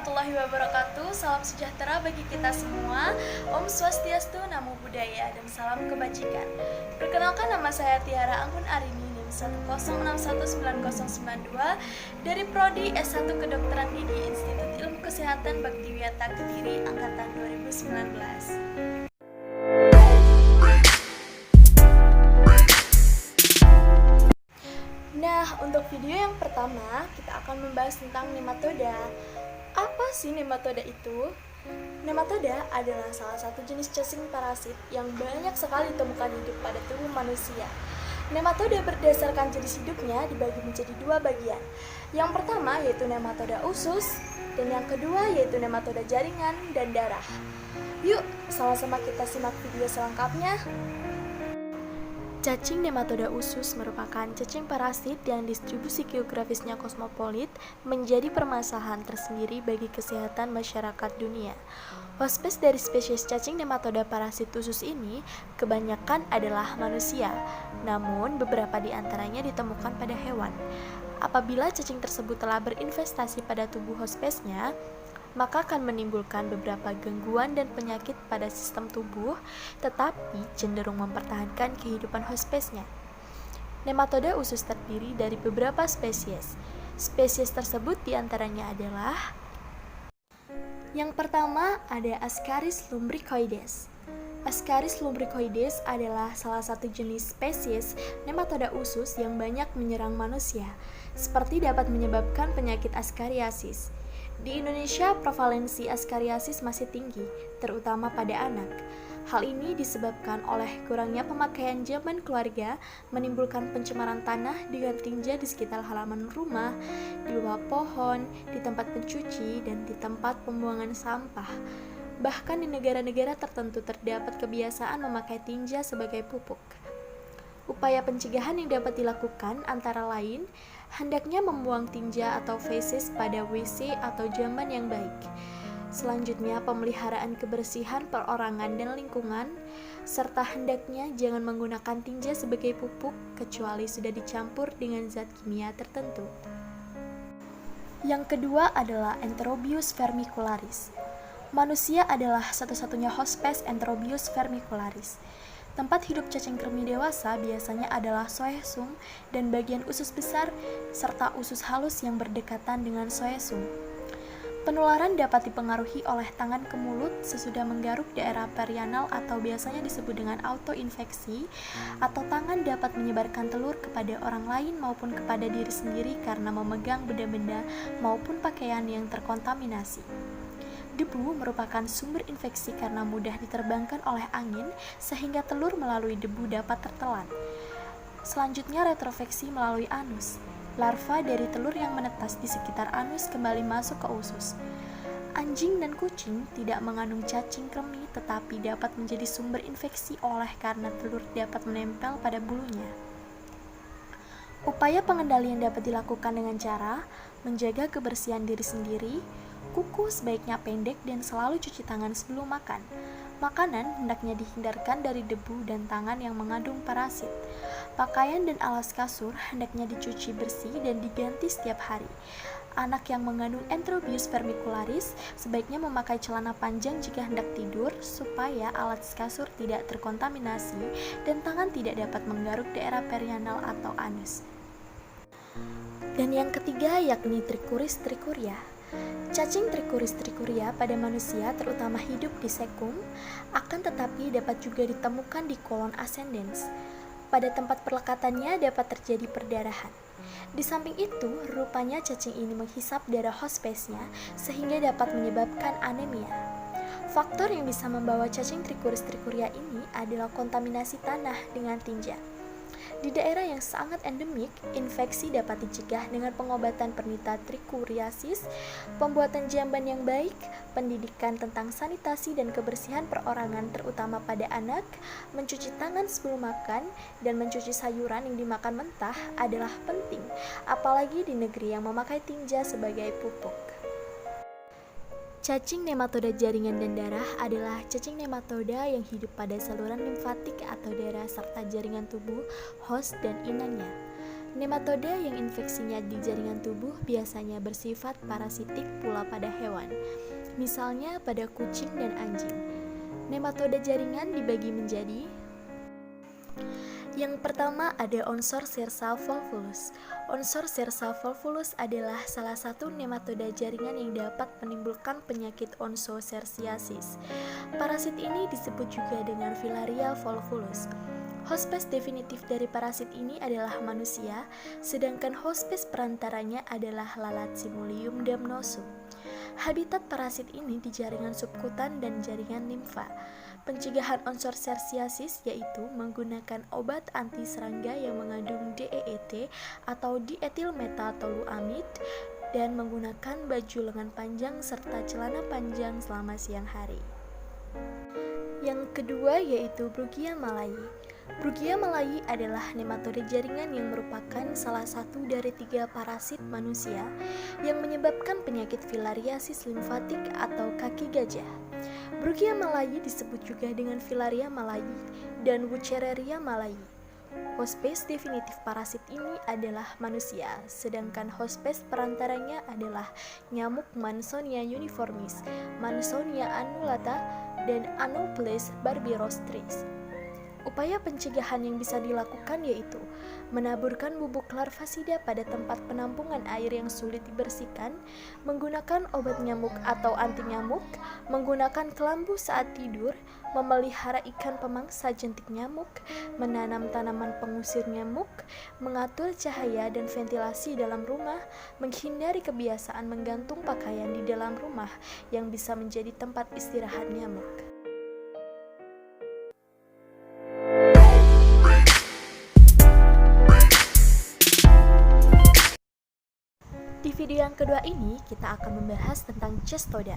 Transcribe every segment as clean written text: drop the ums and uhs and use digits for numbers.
warahmatullahi wabarakatuh. Salam sejahtera bagi kita semua. Om Swastiastu, Namo Buddhaya, dan salam kebajikan. Perkenalkan, nama saya Tiara Anggun Arini, NIM 1061992 dari Prodi S1 Kedokteran Gigi Institut Ilmu Kesehatan Baktiwiyata Kediri Angkatan 2019. Nah, untuk video yang pertama, kita akan membahas tentang nematoda. Apa sih nematoda itu? Nematoda adalah salah satu jenis cacing parasit yang banyak sekali ditemukan hidup pada tubuh manusia. Nematoda berdasarkan jenis hidupnya dibagi menjadi dua bagian. Yang pertama yaitu nematoda usus, dan yang kedua yaitu nematoda jaringan dan darah. Yuk, sama-sama kita simak video selengkapnya. Cacing nematoda usus merupakan cacing parasit yang distribusi geografisnya kosmopolit, menjadi permasalahan tersendiri bagi kesehatan masyarakat dunia. Hospes dari spesies cacing nematoda parasit usus ini kebanyakan adalah manusia, namun beberapa di antaranya ditemukan pada hewan. Apabila cacing tersebut telah berinvestasi pada tubuh hospesnya, maka akan menimbulkan beberapa gangguan dan penyakit pada sistem tubuh, tetapi cenderung mempertahankan kehidupan hospesnya. Nematoda usus terdiri dari beberapa spesies. Spesies tersebut diantaranya adalah: yang pertama ada Ascaris lumbricoides. Ascaris lumbricoides adalah salah satu jenis spesies nematoda usus yang banyak menyerang manusia, seperti dapat menyebabkan penyakit askariasis. Di Indonesia, prevalensi askariasis masih tinggi, terutama pada anak. Hal ini disebabkan oleh kurangnya pemakaian jamban keluarga, menimbulkan pencemaran tanah dengan tinja di sekitar halaman rumah, di bawah pohon, di tempat pencuci, dan di tempat pembuangan sampah. Bahkan di negara-negara tertentu terdapat kebiasaan memakai tinja sebagai pupuk. Upaya pencegahan yang dapat dilakukan antara lain, hendaknya membuang tinja atau feses pada WC atau jamban yang baik. Selanjutnya, pemeliharaan kebersihan perorangan dan lingkungan, serta hendaknya jangan menggunakan tinja sebagai pupuk kecuali sudah dicampur dengan zat kimia tertentu. Yang kedua adalah Enterobius vermicularis. Manusia adalah satu-satunya hospes Enterobius vermicularis. Tempat hidup cacing kremi dewasa biasanya adalah soesum dan bagian usus besar serta usus halus yang berdekatan dengan soesum. Penularan dapat dipengaruhi oleh tangan ke mulut sesudah menggaruk daerah perianal atau biasanya disebut dengan autoinfeksi, atau tangan dapat menyebarkan telur kepada orang lain maupun kepada diri sendiri karena memegang benda-benda maupun pakaian yang terkontaminasi. Debu merupakan sumber infeksi karena mudah diterbangkan oleh angin sehingga telur melalui debu dapat tertelan. Selanjutnya retrofeksi melalui anus. Larva dari telur yang menetas di sekitar anus kembali masuk ke usus. Anjing dan kucing tidak mengandung cacing kremi tetapi dapat menjadi sumber infeksi oleh karena telur dapat menempel pada bulunya. Upaya pengendalian dapat dilakukan dengan cara menjaga kebersihan diri sendiri. Kuku sebaiknya pendek dan selalu cuci tangan sebelum makan. Makanan hendaknya dihindarkan dari debu dan tangan yang mengandung parasit. Pakaian dan alas kasur hendaknya dicuci bersih dan diganti setiap hari. Anak yang mengandung Enterobius vermicularis sebaiknya memakai celana panjang jika hendak tidur supaya alas kasur tidak terkontaminasi dan tangan tidak dapat menggaruk daerah perianal atau anus. Dan yang ketiga yakni Trichuris trichuria. Cacing Trichuris trichuria pada manusia terutama hidup di sekum, akan tetapi dapat juga ditemukan di kolon ascendens. Pada tempat perlekatannya dapat terjadi perdarahan. Di samping itu, rupanya cacing ini menghisap darah hospesnya sehingga dapat menyebabkan anemia. Faktor yang bisa membawa cacing Trichuris trichuria ini adalah kontaminasi tanah dengan tinja. Di daerah yang sangat endemik, infeksi dapat dicegah dengan pengobatan penderita trichuriasis, pembuatan jamban yang baik, pendidikan tentang sanitasi dan kebersihan perorangan terutama pada anak, mencuci tangan sebelum makan, dan mencuci sayuran yang dimakan mentah adalah penting, apalagi di negeri yang memakai tinja sebagai pupuk. Cacing nematoda jaringan dan darah adalah cacing nematoda yang hidup pada saluran limfatik atau darah serta jaringan tubuh host dan inangnya. Nematoda yang infeksinya di jaringan tubuh biasanya bersifat parasitik pula pada hewan, misalnya pada kucing dan anjing. Nematoda jaringan dibagi menjadi: yang pertama ada Onsorcerca volvulus. Onsorcerca volvulus adalah salah satu nematoda jaringan yang dapat menimbulkan penyakit onchocerciasis. Parasit ini disebut juga dengan Filaria volvulus. Hospes definitif dari parasit ini adalah manusia, sedangkan hospes perantaranya adalah lalat Simulium damnosum. Habitat parasit ini di jaringan subkutan dan jaringan limfa. Pencegahan onchocerciasis yaitu menggunakan obat anti serangga yang mengandung DEET atau diethylmetatoluamid dan menggunakan baju lengan panjang serta celana panjang selama siang hari. Yang kedua yaitu Brugia malayi. Brugia malayi adalah nematoda jaringan yang merupakan salah satu dari 3 parasit manusia yang menyebabkan penyakit filariasis limfatik atau kaki gajah. Brugia malayi disebut juga dengan Filaria malayi dan Wuchereria malayi. Hospes definitif parasit ini adalah manusia, sedangkan hospes perantaranya adalah nyamuk Mansonia uniformis, Mansonia annulata, dan Anopheles barbirostris. Upaya pencegahan yang bisa dilakukan yaitu menaburkan bubuk larvasida pada tempat penampungan air yang sulit dibersihkan, menggunakan obat nyamuk atau anti nyamuk, menggunakan kelambu saat tidur, memelihara ikan pemangsa jentik nyamuk, menanam tanaman pengusir nyamuk, mengatur cahaya dan ventilasi dalam rumah, menghindari kebiasaan menggantung pakaian di dalam rumah yang bisa menjadi tempat istirahat nyamuk. Di video yang kedua ini, kita akan membahas tentang Cestoda.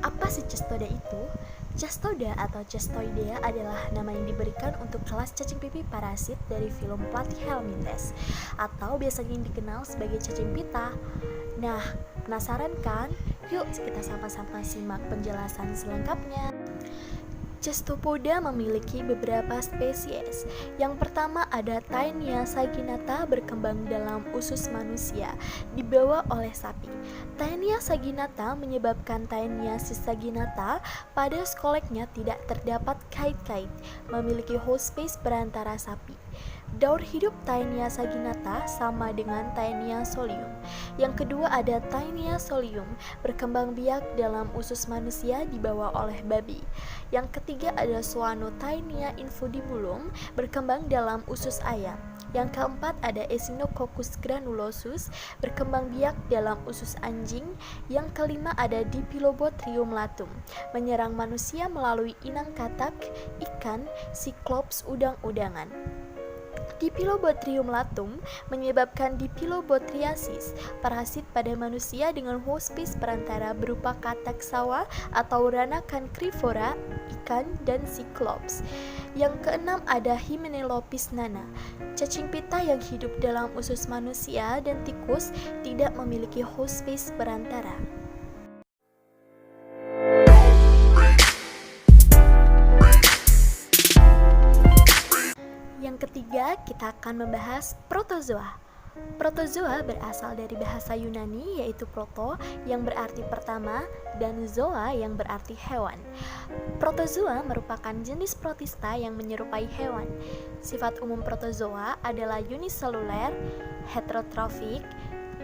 Apa sih Cestoda itu? Cestoda atau Cestoidea adalah nama yang diberikan untuk kelas cacing pipih parasit dari filum Platyhelminthes, atau biasanya dikenal sebagai cacing pita. Nah, penasaran kan? Yuk kita sama-sama simak penjelasan selengkapnya. Cestopoda memiliki beberapa spesies. Yang pertama ada Taenia saginata berkembang dalam usus manusia, dibawa oleh sapi. Taenia saginata menyebabkan Taenia saginata pada skoleknya tidak terdapat kait-kait, memiliki hospes berantara sapi. Daur hidup Taenia saginata sama dengan Taenia solium. Yang kedua ada Taenia solium, berkembang biak dalam usus manusia dibawa oleh babi. Yang ketiga ada Zoanotaenia infundibulum, berkembang dalam usus ayam. Yang keempat ada Echinococcus granulosus, berkembang biak dalam usus anjing. Yang kelima ada Dipilobothrium latum, menyerang manusia melalui inang katak, ikan, siklops, udang-udangan. Dipilobothrium latum menyebabkan dipilobothriasis, parasit pada manusia dengan hospes perantara berupa katak sawah atau rana cancrifera, ikan, dan siklops. Yang keenam ada Hymenopus nana, cacing pita yang hidup dalam usus manusia dan tikus, tidak memiliki hospes perantara. Yang ketiga, kita akan membahas protozoa. Protozoa berasal dari bahasa Yunani yaitu proto yang berarti pertama dan zoa yang berarti hewan. Protozoa merupakan jenis protista yang menyerupai hewan. Sifat umum protozoa adalah uniseluler, heterotrofik,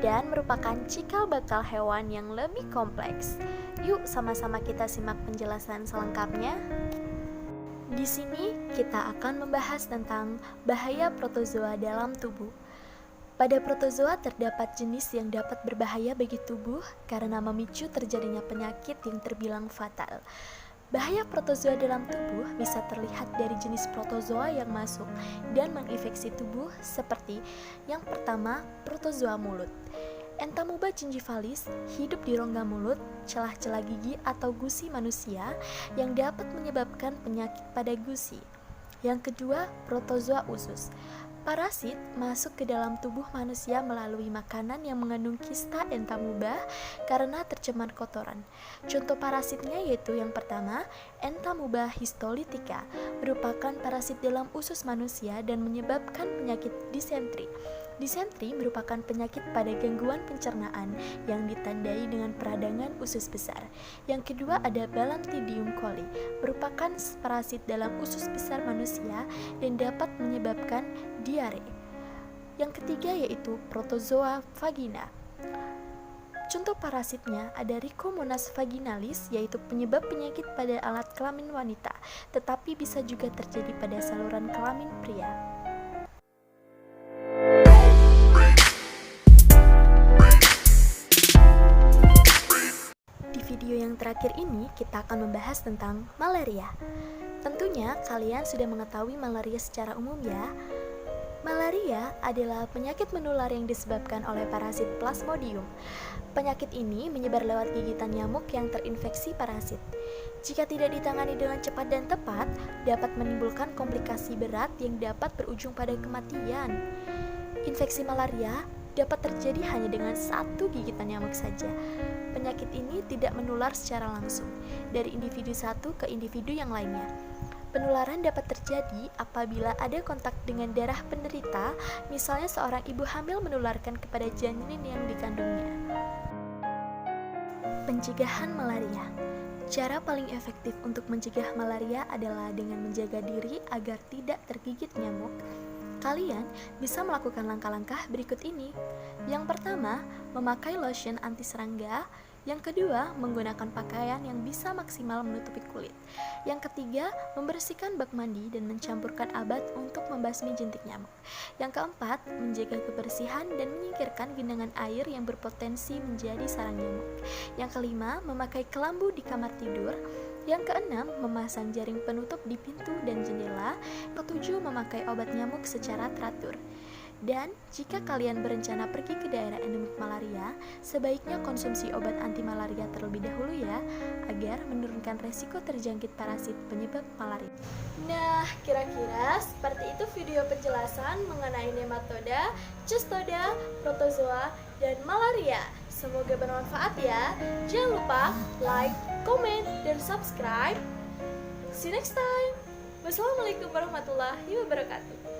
dan merupakan cikal bakal hewan yang lebih kompleks. Yuk sama-sama kita simak penjelasan selengkapnya. Di sini kita akan membahas tentang bahaya protozoa dalam tubuh. Pada protozoa terdapat jenis yang dapat berbahaya bagi tubuh karena memicu terjadinya penyakit yang terbilang fatal. Bahaya protozoa dalam tubuh bisa terlihat dari jenis protozoa yang masuk dan menginfeksi tubuh seperti yang pertama, protozoa mulut. Entamuba gingivalis hidup di rongga mulut, celah-celah gigi atau gusi manusia yang dapat menyebabkan penyakit pada gusi. Yang kedua, protozoa usus. Parasit masuk ke dalam tubuh manusia melalui makanan yang mengandung kista entamuba karena tercemar kotoran. Contoh parasitnya yaitu yang pertama, Entamuba histolytica, merupakan parasit dalam usus manusia dan menyebabkan penyakit disentri. Disentri merupakan penyakit pada gangguan pencernaan yang ditandai dengan peradangan usus besar. Yang kedua ada Balantidium coli, merupakan parasit dalam usus besar manusia dan dapat menyebabkan diare. Yang ketiga yaitu Protozoa vagina. Contoh parasitnya ada Rhizomonas vaginalis, yaitu penyebab penyakit pada alat kelamin wanita, tetapi bisa juga terjadi pada saluran kelamin pria. Di video yang terakhir ini, kita akan membahas tentang malaria. Tentunya kalian sudah mengetahui malaria secara umum ya. Malaria adalah penyakit menular yang disebabkan oleh parasit Plasmodium. Penyakit ini menyebar lewat gigitan nyamuk yang terinfeksi parasit. Jika tidak ditangani dengan cepat dan tepat, dapat menimbulkan komplikasi berat yang dapat berujung pada kematian. Infeksi malaria dapat terjadi hanya dengan satu gigitan nyamuk saja. Penyakit ini tidak menular secara langsung dari individu satu ke individu yang lainnya. Penularan dapat terjadi apabila ada kontak dengan darah penderita, misalnya seorang ibu hamil menularkan kepada janin yang dikandungnya. Pencegahan malaria. Cara paling efektif untuk mencegah malaria adalah dengan menjaga diri agar tidak tergigit nyamuk. Kalian bisa melakukan langkah-langkah berikut ini. Yang pertama, memakai lotion anti serangga. Yang kedua, menggunakan pakaian yang bisa maksimal menutupi kulit. Yang ketiga, membersihkan bak mandi dan mencampurkan obat untuk membasmi jentik nyamuk. Yang keempat, menjaga kebersihan dan menyingkirkan genangan air yang berpotensi menjadi sarang nyamuk. Yang kelima, memakai kelambu di kamar tidur. Yang keenam, memasang jaring penutup di pintu dan jendela. Ketujuh, memakai obat nyamuk secara teratur. Dan jika kalian berencana pergi ke daerah endemik malaria, sebaiknya konsumsi obat anti malaria terlebih dahulu ya, agar menurunkan resiko terjangkit parasit penyebab malaria. Nah, kira-kira seperti itu video penjelasan mengenai nematoda, cestoda, protozoa, dan malaria. Semoga bermanfaat ya. Jangan lupa like, comment, dan subscribe. See you next time. Wassalamualaikum warahmatullahi wabarakatuh.